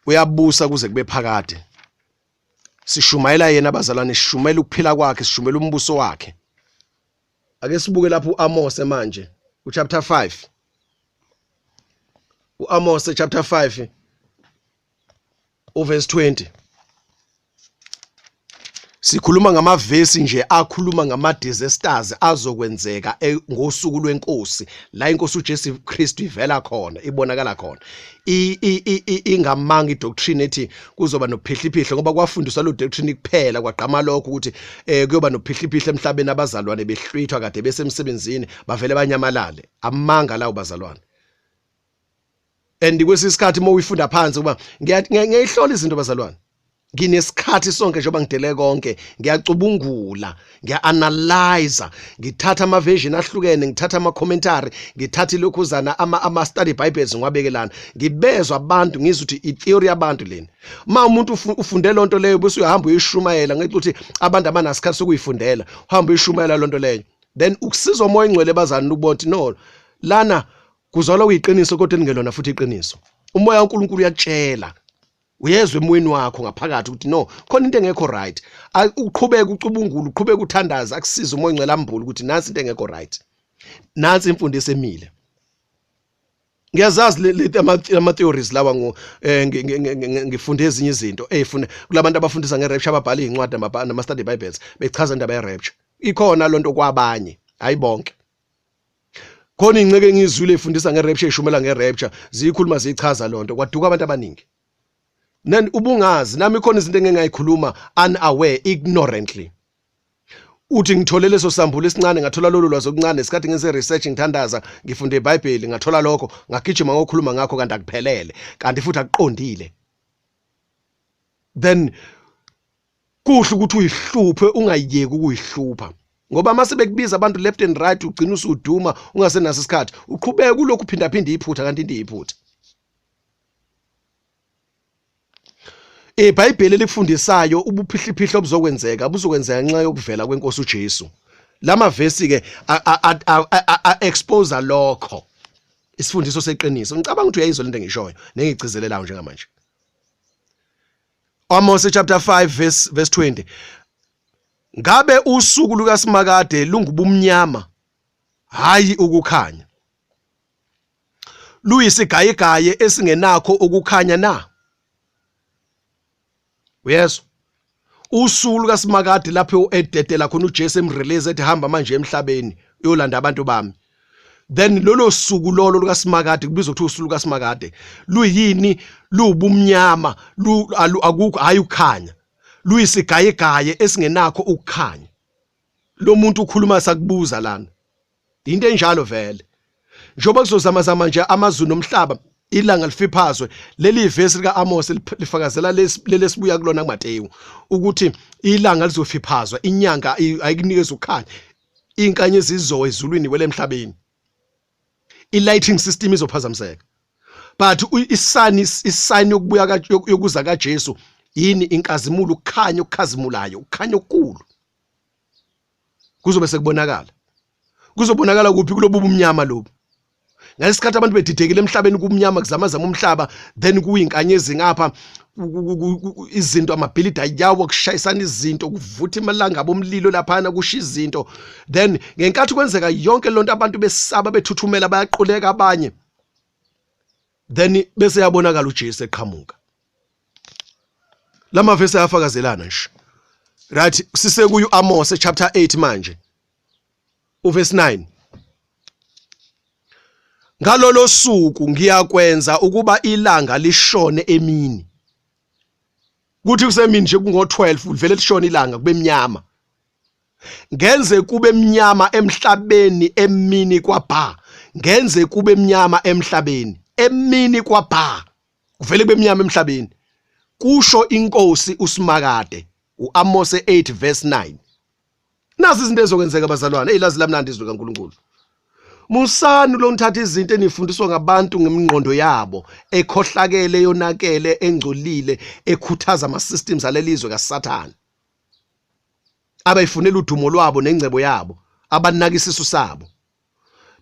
uyabusa kuze kube phakade. Sishumayela yena abazalwane, sishumayela ukuphila kwakhe, sishumayela umbuso wakhe. Ake sibuke lapho uAmose manje chapter 5. uAmose chapter 5 verse 20. Sikhuluma ngamavesi nje akhuluma ngama-disasters azokwenzeka ngosuku lwenkosi la inkosi uJesu Kristu ivela khona ibonakala khona ingamanga idoctrine ethi kuzoba nophihliphihlo ngoba kwafundiswa lo doctrine kuphela kwaqhama lokho ukuthi kuyoba nophihliphihlo emhlabeni abazalwane behlwithwa kade besemsebenzini bavele banyamalale amanga lawo bazalwane. And kwesisikhathi uma uyifunda phansi kuba ngiyayihlola izinto bazalwane. Nginesikhathi sonke njengoba ngidele konke ngiyacubungula ngiya-analyze ngithatha ama-version ahlukene ngithatha ama-commentary ngithatha ilokhuzana ama-study bibles ngiwabekelana ngibezwa abantu ngizwe ukuthi i-theory yabantu lena ma umuntu ufunde lonto leyo bese uyahamba uyishumayela ngexa ukuthi abantu abanasikhathi sokuyifundela uhamba uyishumayela lonto leyo then ukusizwa umoya engcwele bazana ukubona no lana kuzalwa kuyiqiniso kodwa engelona futhi iqiniso. Umoya kaNkulunkulu uyakutshela. Uyezwe emoyeni wakho ngaphakathi ukuthi no khona into engekho right. Uqhubeka ucubungula, uqhubeka uthandaza akusiza umoya engcwele ambulu ukuthi nansi into engekho right. Nansi imfundiso emile. Ngiyazazi ama theories lawa ngifunde ezinye izinto efuna kulabantu abafundisa ngerapture ababhala incwadi nama study bibles bechaza indaba yerapture. Ikhona lonto kwabanye, hayi bonke. Khona inceke ngizwile efundisa ngerapture ishumela ngerapture ziyikhuluma zichaza lonto kwaduka abantu abaningi. Ubungazi nami khona izinto engingayikhuluma unaware, ignorantly. Uthi ngithole leso sambulo esincane ngathola lolu lwazi okuncane isikhathi ngenze research ngithandaza ngifunde iBhayibheli ngathola lokho ngagijima ngokukhuluma ngakho kanti akuphelele kanti futhi akuqondile. Then kuhle ukuthi uyihluphe ungayiyeki ukuyihlupha ngoba mase bekubiza abantu left and right ugcina usuduma ungasenaso isikhathi uqhubeka kulokhu phinda phinda iphutha kanti into iyiphutha. iBhayibheli likufundisayo ubuphihliphihle obuzokwenzeka buzokwenzeka ngenxa yokuvela kwenkosi uJesu. Lama verse ke expose lokho isifundiso seqiniso. Ngicabanga ukuthi uyayizwa lento engishoyo nengigcizelelayo njengamanje. Amos chapter 5 verse 20. Ngabe usuku lukaSimakade lungubumnyama hayi ukukhanya. Luyisigayigaye esingenakho ukukhanya na? Yes. Usuku lukaSimakade lapho ededela khona uJesu emrelease ethi hamba manje emhlabeni uyolanda abantu bami. Then lolo suku lolo lukaSimakade kubizwa ukuthi usuku lukaSimakade luyini lubumnyama akukho hayi ukukhanya. Luyisigayigaye esingenakho ukukhanya. Lo muntu ukhuluma sakubuza lana. Into enjalo vele. Njoba kuzozama nje amazulu nomhlaba ilanga lifiphazwe leli verse lika Amos lifakazela lesibuya kulona kuMateyu ukuthi ilanga lizofiphazwa inyanga ayikunikeza ukukhanya inkanyezi izowe ezulwini wele emhlabeni i-lighting system izophazamiseka but isign yokubuya yokuza kaJesu yini inkazimulo ukukhanya okukhazimulayo ukukhanya okukhulu kuzobe sekubonakala kuphi kulobu bumnyama lobu ngesikhathi abantu bedidekile emhlabeni kumnyama kuzamazama umhlaba then kuyinkanyezi ngapha izinto amabhilidi ayawo kushayisana izinto kuvutha imalanga bomlilo laphana kusha izinto then ngenkathi kwenzeka yonke lonto abantu besaba bethuthumela bayaquleka abanye then bese yabonakala uJesu eqhamuka lama verse ayafakazelana nje right sise kuyu Amos chapter 8 manje uverse 9 Ngalolo suku ngiyakwenza ukuba ilanga lishone emini. Kuthi kusemini nje kungo12 uvele lishone ilanga kube mnyama. Ngenze kube mnyama emhlabeni emini kwabha. Ngenze kube mnyama emhlabeni emini kwabha. Kuvele kube mnyama emhlabeni. Kusho inkosi uSimakade uAmos 8 verse 9. Nazi izinto ezokwenzeka bazalwane elazi lamnandi izwi kaNkulunkulu. Musani lo nithatha izinto enifundiswa ngabantu ngemingqondo yabo ekhohlakele yonakele engcolile ekhuthaza ama systems alelizwe kaSathane abayifunela udumo lwabo nengcebo yabo abanakisiso sabo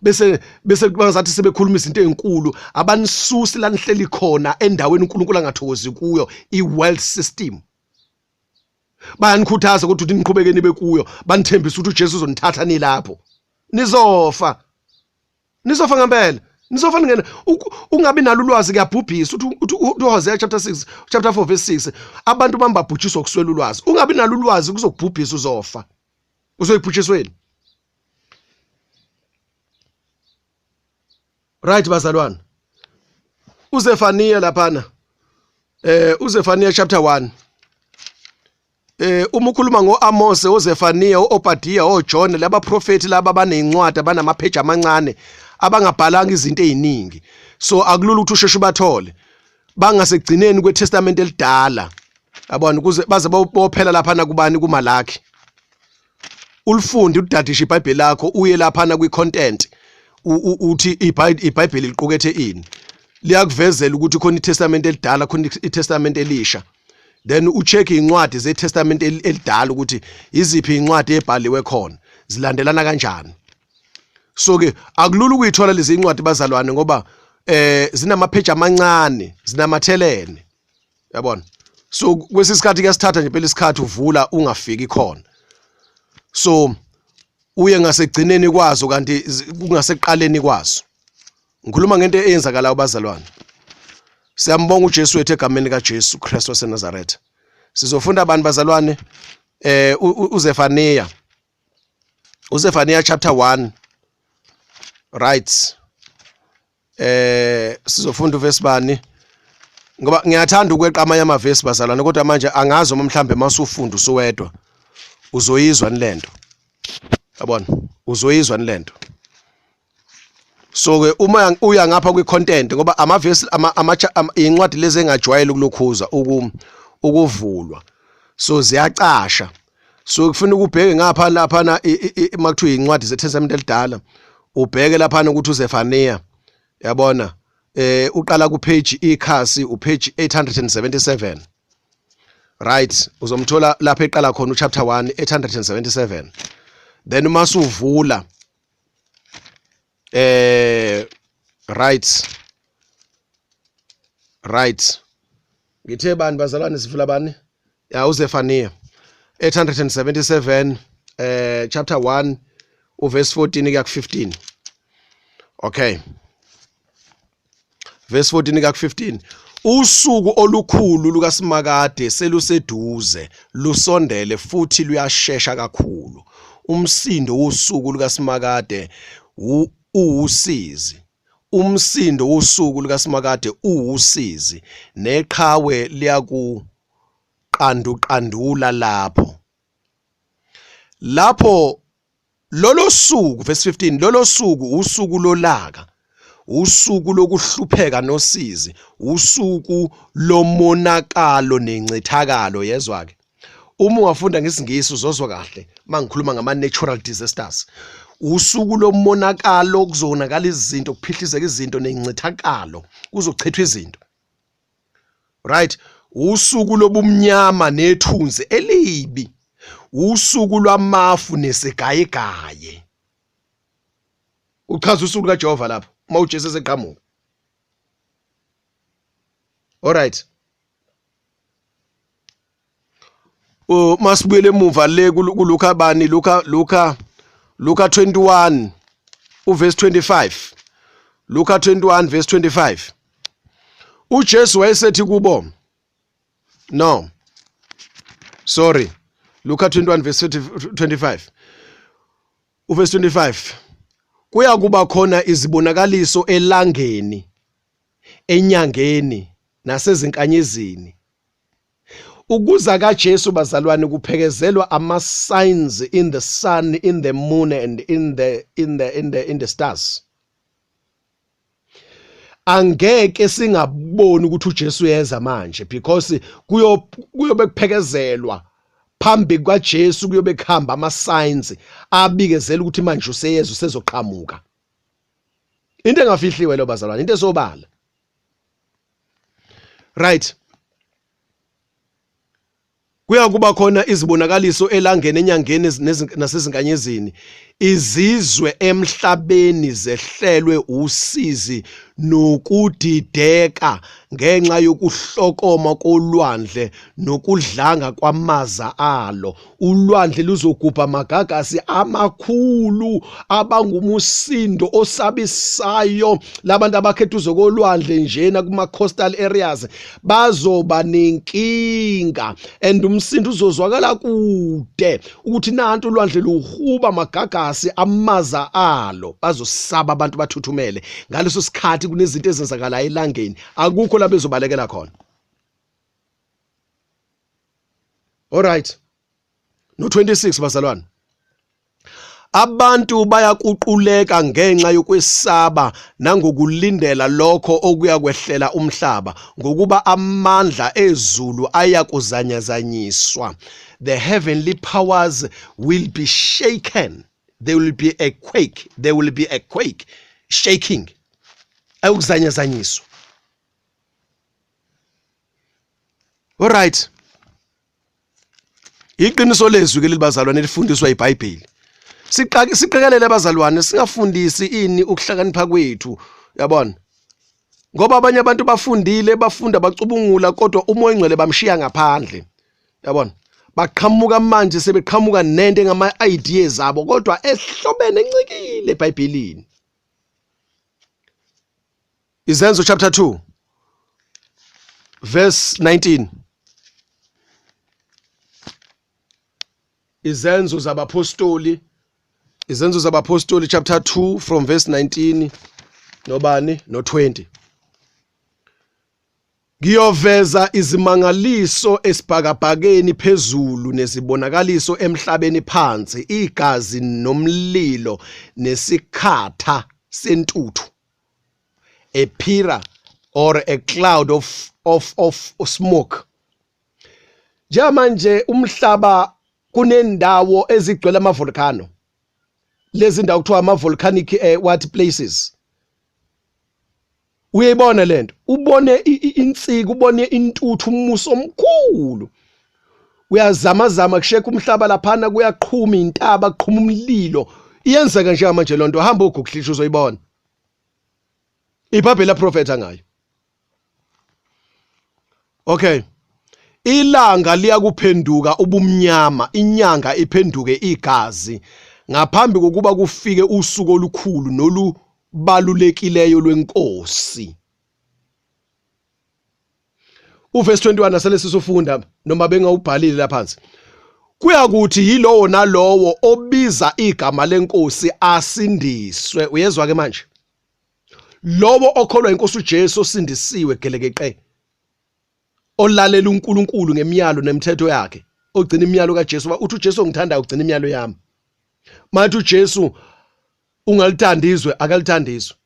bese bangazathi sebekhuluma izinto ezinkulu abanisusi la nihleli khona endaweni uNkulunkulu angathokozi kuyo iworld system bayanikhuthaza ukuthi niqhubekeni bekuyo banithembisa ukuthi uJesu uzonithatha nilapho nizofa ngempela nizofa ngene ungabi nalo ulwazi kuyabhubhisa uthi Hosea chapter 4 verse 6 abantu bambabhujiswa kuswela ulwazi ungabi nalo ulwazi kuzokubhubhisa uzofa uzoyibhujisweni right bazalwane uZefaniya laphana uZefaniya chapter 1 uma ukhuluma ngoAmos oZefaniya oObadiya oJohn laba prophet laba banezincwadi abanamapage amancane abangabhalanga izinto eziningi so akulula ukuthi usheshe bathole bangasegcineni kweTestament elidala yabona ukuze baze bophela lapha kubani kuMalaki ulifunde udadisha iBhayibheli lakho uye lapha kwicontent uthi iBhayibheli liqukethe ini liyakuvezela ukuthi khona iTestament elidala khona iTestament elisha then ucheck incwadi zeTestament elidala ukuthi iziphi incwadi ebhaliwe khona zilandelana kanjani. So ke akulula ukuyithola lezi incwadi bazalwane ngoba zinamapage amancane, zinamathelene. Yabona? So kwesisikhathi kuyasithatha nje phela isikhathi uvula ungafiki khona. So uye ngasekugcineni kwazo kanti kungasekuqaleni kwazo. Ngikhuluma ngento eyenzakalayo bazalwane. Siyambonga uJesu wethu egameni kaJesu Kristu waseNazaretha. Sizofunda abantu bazalwane uZefaniya chapter 1, right? Sizofunda uverse bani ngoba ngiyathanda ukweqa amanye amavesi bazalwane kodwa manje angazi uma mhlambe masufunda usowedwa uzoyizwa nilento. Yabona? Uzoyizwa nilento. So ke uma uya ngapha kwi-content ngoba amavesi incwadi lezi engajwayele ukulokhuza ukuvulwa. So ziyacasha. So kufuna ukubheke ngapha lapha makuthiwa incwadi zeTestament elidala ubheke lapha ukuthi uZefaniya yabona uqala ku page ikhasi upage 877, right? Uzomthola lapha eqala khona uchapter 1 877. Then uma suvula right ngithe bani bazalwane sivula bani ya uZefaniya 877 chapter 1 uverse 14 kuya ku 15. Okay, verse 14 kuya ku 15. Usuku olukhulu lukaSimakade seluseduze lusondele futhi luyashesha kakhulu. Umsindo wosuku lukaSimakade uwusizi. Umsindo wosuku lukaSimakade uwusizi neqhawe liyakuqandula lapho lolo suku verse 15 lolo suku usuku lolaka, usuku lokuhlupheka nosizi, usuku lomonakalo nencithakalo. Yezwa ke uma ungafunda ngesingisi uzozwa kahle mangikhuluma ngama natural disasters. Usuku lomonakalo kuzonakala izinto, kuphihlizeka izinto nencithakalo, kuzochithwa izinto, right? Usuku lobumnyama nethunzi elibi, usuku lwamafu nesigayigaye. Uchaza usuku kaJehova lapho uma uJesu eseqhamuka. Alright, masibuyele emuva le kuLuka bani Luka 21 uverse 25. Luka 21 verse 25. uJesu wayesethi kubo, no sorry, Luka 21 verse 25 uverse 25. Kuya kuba khona izibonakaliso elangeni, enyangeni nasezinkanyezini. Ukuza kaJesu bazalwane kuphekezelwa ama-signs in the sun, in the moon and in the stars. Angeke singaboni ukuthi uJesu uyeza manje because kuyobe kuphekezelwa phambi kwaJesu, kuyobe kuhamba ama-signs abikezela ukuthi manje useyeza, usezoqhamuka. Into engafihliwe lo bazalwane, into esobala, right? Kuya kuba khona izibonakaliso elangeni, enyangeni nasezinkanyezini. Izizwe emhlabeni zehlelwe usizi nokudideka ngenxa yokuhlokoma kolwandle nokudlanga kwamaza alo. Ulwandle luzogubha amagagasi amakhulu abangumusindo osabisayo. Labantu abakhetha uzokolwandle njena kuma coastal areas bazoba nenkinga and umsindo uzozwakala kude ukuthi nantu ulwandle luhuba amagagasi amaza alo. Bazosaba abantu bathuthumele ngaleso sikhathi kunezinto ezenzakala elangeni, akukho la bezobalekela khona. Alright, no 26 bazalwane. Abantu bayakuquleka ngenxa yokwesaba nangokulindela lokho okuya kwehlela umhlaba, ngokuba amandla ezulu ayakuzanyazanyiswa. The heavenly powers will be shaken. There will be a quake. There will be a quake, shaking. Ayukuzanyazanyiswa. Alright. Iqiniso lezwi ke libazalwane lifundiswa iBhayibheli. siqekelele abazalwane singafundisi ini ukuhlakanipha kwethu yabona ngoba abanye abantu bafundile bafunda bacubungula kodwa umoya engcwele bamshiya ngaphandle yabona baqhamuka manje sebeqhamuka nento ngama ideas zabo kodwa ehlobene encikile eBhayibhelini. Izenzo chapter 2 verse 19. Izenzo zabapostoli chapter 2 from verse 19 nobani no 20. Ngiyoveza izimangaliso esibhakabhakeni phezulu nezibonakaliso emhlabeni phansi, igazi nomlilo nesikhatha sentuthu, a pillar or a cloud of smoke. Njengamanje umhlaba kunendawo ezigcwele ama-volcano, lezi ndawo kuthiwa ama-volcanic what places. Uyayibona lento, ubone insika, ubone intuthu, umuso omkhulu. Uyazama kusheka umhlaba laphana, kuyaqhuma intaba, kuqhuma umlilo. Iyenzeka njengamanje lonto, hamba uGoogle uzoyibona. iBhayibheli laprofetha ngayo. Okay. Ilanga liyakuphenduka ubumnyama, inyanga iphenduke igazi ngaphambi kokuba kufike usuku olukhulu nolubalulekileyo lwenkosi. Uverse 21 asele sisufunda noma bengawubhalile laphansi. Kuyakuthi yilowo nalowo obiza igama lenkosi asindiswe. Uyezwa ke manje? Lowo okholwa inkosi uJesu osindisiwe gelekeqe. Olalela uNkulunkulu ngemiyalo nemithetho yakhe, ogcina imiyalo kaJesu. Uthi uJesu ongithandayo ugcina imiyalo yami. Mathi uJesu ungalithandizwe akalithandizwe.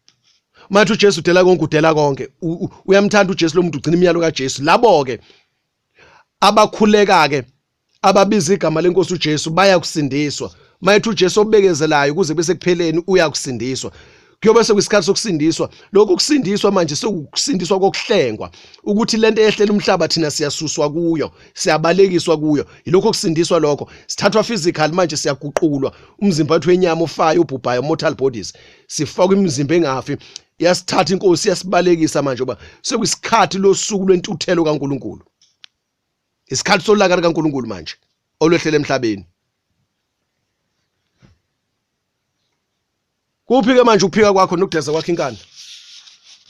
Mathi uJesu udela konke udela konke. Uyamthanda uJesu lo muntu ugcina imiyalo kaJesu. Labo ke abakhuleka ke ababiza igama lenkosi uJesu bayakusindiswa. Mathi uJesu obekezelayo kuze bese kupheleni uyakusindiswa. Kuyobe sekuyisikhathi sokusindiswa. Lokho kusindiswa manje sokusindiswa kokuhlengwa ukuthi lento ehlela umhlaba thina siyasuswa kuyo, siyabalekiswa kuyo. Yilokho kusindiswa lokho. Sithathwa physical manje siyaguqulwa. Umzimba wethu wenyama ufayo ubhubhayo, mortal bodies. Sifakwa imizimba engafi. Yasithatha inkosi yasibalekisa manje ngoba sekuyisikhathi losuku lwentuthelo kaNkuluNkulu. Isikhathi solaka kaNkuluNkulu manje olwehlela emhlabeni. Kuphi ke manje ukuphika kwakho nokudeza kwakho inkani?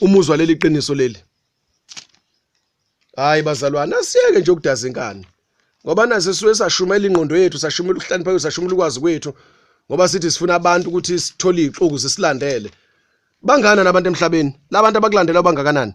Umuzwa leli qiniso leli. Hayi bazalwane, asiyeke nje ukudaza inkani. Ngoba naze siwe sashumela ingqondo yethu, sashumela ukuhlanipha kwethu, sashumela ukwazi kwethu. Ngoba sithi sifuna abantu ukuthi sithole ixuku zisilandele. Bangana nabantu emhlabeni. Labantu abakulandela bangakanani?